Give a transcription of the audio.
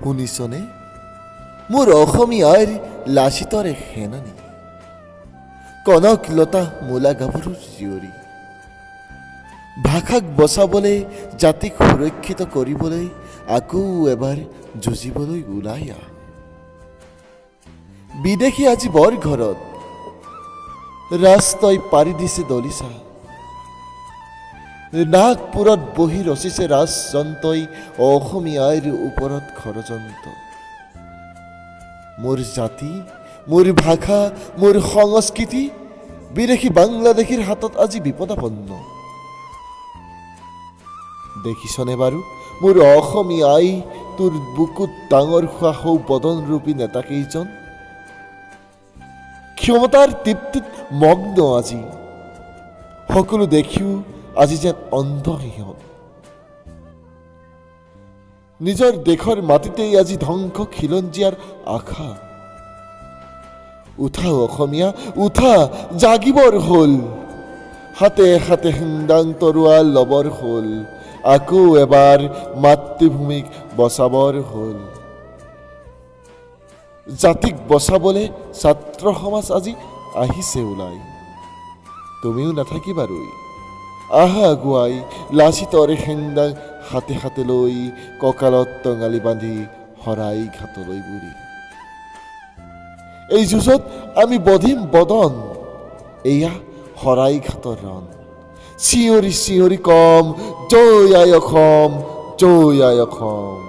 শুনিছনে মোৰ অসমীয়াৰ লাচিতৰে সেনানী কনক লতা মূলা গাভৰুৰ জীয়ৰী ভাষাক বচাবলৈ জাতিক সুৰক্ষিত কৰিবলৈ আকৌ এবাৰ যুঁজিবলৈ ওলাই আহ বিদেশী আজি বৰ ঘৰত ৰাস্তাই পাৰি দিছে দলিচা নাগপুৰত বহি ৰচিছে ৰাজযন্ত্ৰই অসমীয়াৰ ওপৰত ষড়যন্ত্ৰ মোৰ জাতি মোৰ ভাষা মোৰ সংস্কৃতি বিদেশী বাংলাদেশীৰ হাতত আজি বিপদাপন্ন দেখিছনে বাৰু মোৰ অসমীয়াই তোৰ বুকুত ডাঙৰ খোৱা সৌ বদনৰূপী নেতাকেইজন ক্ষমতাৰ তৃপ্তিত মগ্ন আজি সকলো দেখিও আজি যেন অন্ধ সিহঁত নিজৰ দেশৰ মাটিতেই আজি ধ্বংস খিলঞ্জীয়াৰ আশা উঠা অসমীয়া উঠা জাগিবৰ হ'ল হাতে হাতে হিন্দাং তৰোৱাল ল'বৰ হ'ল আকৌ এবাৰ মাতৃভূমিক বচাবৰ হ'ল জাতিক বচাবলৈ ছাত্ৰ সমাজ আজি আহিছে ওলাই তুমিও নাথাকিবা ৰৈ আহা আগুৱাই লাচিতৰ হেংদাং হাতে হাতে লৈ কঁকালত টঙালি বান্ধি শৰাই ঘাটলৈ বুৰি এই যুঁজত আমি বধিম বদন এয়া শৰাই ঘাটৰ ৰণ চিঞৰি চিঞৰি কম জয় আই অসম জয় আই অসম